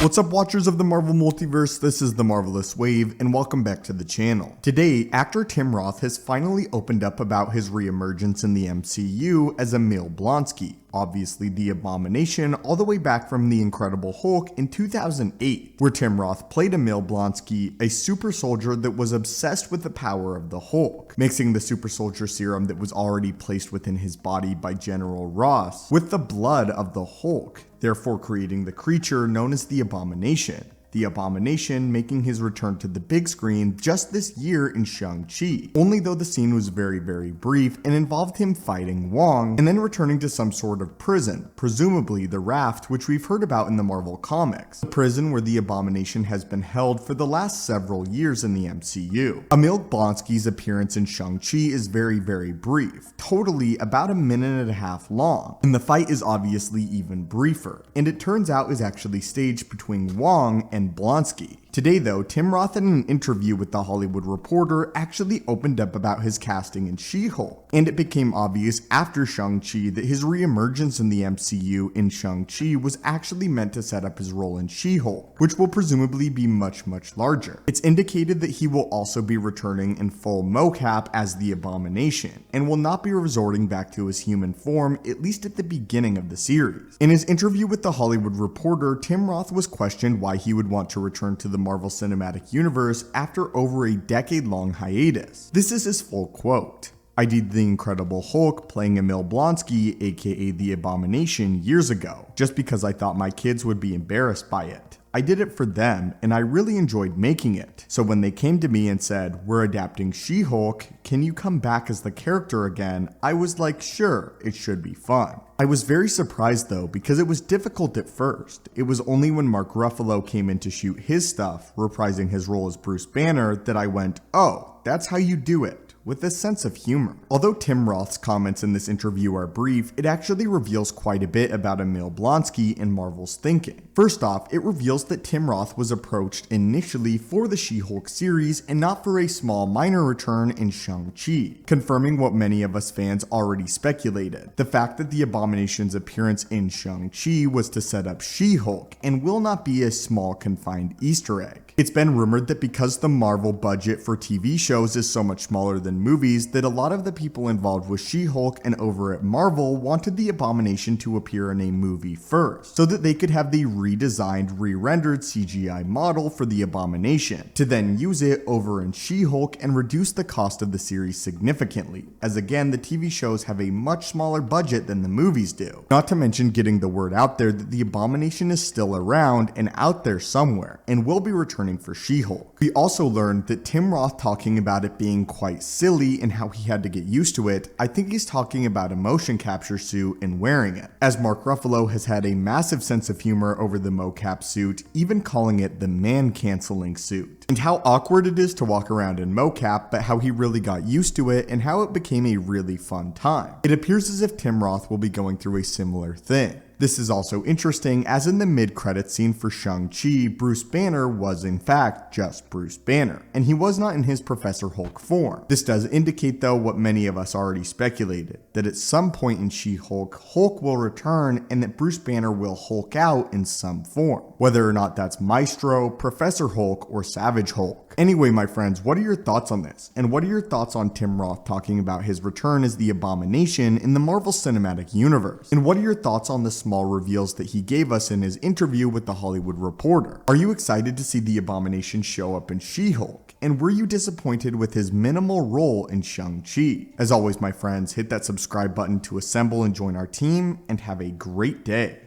What's up, watchers of the Marvel Multiverse? This is the Marvelous Wave, and welcome back to the channel. Today, actor Tim Roth has finally opened up about his reemergence in the MCU as Emil Blonsky, obviously the Abomination, all the way back from The Incredible Hulk in 2008, where Tim Roth played Emil Blonsky, a super soldier that was obsessed with the power of the Hulk, mixing the super soldier serum that was already placed within his body by General Roth with the blood of the Hulk, therefore creating the creature known as the Abomination. The Abomination making his return to the big screen just this year in Shang-Chi, only though the scene was very brief and involved him fighting Wong and then returning to some sort of prison, presumably the Raft, which we've heard about in the Marvel comics, the prison where the Abomination has been held for the last several years in the MCU. Emil Blonsky's appearance in Shang-Chi is very brief, totally about a minute and a half long, and the fight is obviously even briefer, and it turns out is actually staged between Wong and Blonsky. Today though, Tim Roth in an interview with The Hollywood Reporter actually opened up about his casting in She-Hulk, and it became obvious after Shang-Chi that his reemergence in the MCU in Shang-Chi was actually meant to set up his role in She-Hulk, which will presumably be much larger. It's indicated that he will also be returning in full mocap as the Abomination, and will not be resorting back to his human form, at least at the beginning of the series. In his interview with The Hollywood Reporter, Tim Roth was questioned why he would want to return to the Marvel Cinematic Universe after over a decade-long hiatus. This is his full quote. "I did The Incredible Hulk playing Emil Blonsky, aka the Abomination, years ago, just because I thought my kids would be embarrassed by it. I did it for them, and I really enjoyed making it. So when they came to me and said, 'We're adapting She-Hulk, can you come back as the character again?' I was like, sure, it should be fun." I was very surprised though, because it was difficult at first. It was only when Mark Ruffalo came in to shoot his stuff, reprising his role as Bruce Banner, that I went, oh, that's how you do it, with a sense of humor. Although Tim Roth's comments in this interview are brief, it actually reveals quite a bit about Emil Blonsky and Marvel's thinking. First off, it reveals that Tim Roth was approached initially for the She-Hulk series and not for a small minor return in Shang-Chi, confirming what many of us fans already speculated. The fact that the Abomination's appearance in Shang-Chi was to set up She-Hulk and will not be a small confined Easter egg. It's been rumored that because the Marvel budget for TV shows is so much smaller than movies, that a lot of the people involved with She-Hulk and over at Marvel wanted the Abomination to appear in a movie first, so that they could have the redesigned, re-rendered CGI model for the Abomination, to then use it over in She-Hulk and reduce the cost of the series significantly, as again the TV shows have a much smaller budget than the movies do. Not to mention getting the word out there that the Abomination is still around and out there somewhere, and will be returning for She-Hulk. We also learned that Tim Roth talking about it being quite silly and how he had to get used to it, I think he's talking about a motion capture suit and wearing it, as Mark Ruffalo has had a massive sense of humor over the mocap suit, even calling it the man-canceling suit, and how awkward it is to walk around in mocap, but how he really got used to it and how it became a really fun time. It appears as if Tim Roth will be going through a similar thing. This is also interesting, as in the mid-credits scene for Shang-Chi, Bruce Banner was in fact just Bruce Banner, and he was not in his Professor Hulk form. This does indicate though what many of us already speculated, that at some point in She-Hulk, Hulk will return and that Bruce Banner will Hulk out in some form, whether or not that's Maestro, Professor Hulk, or Savage Hulk. Anyway, my friends, what are your thoughts on this? And what are your thoughts on Tim Roth talking about his return as the Abomination in the Marvel Cinematic Universe? And what are your thoughts on the small reveals that he gave us in his interview with The Hollywood Reporter? Are you excited to see the Abomination show up in She-Hulk? And were you disappointed with his minimal role in Shang-Chi? As always, my friends, hit that subscribe button to assemble and join our team, and have a great day.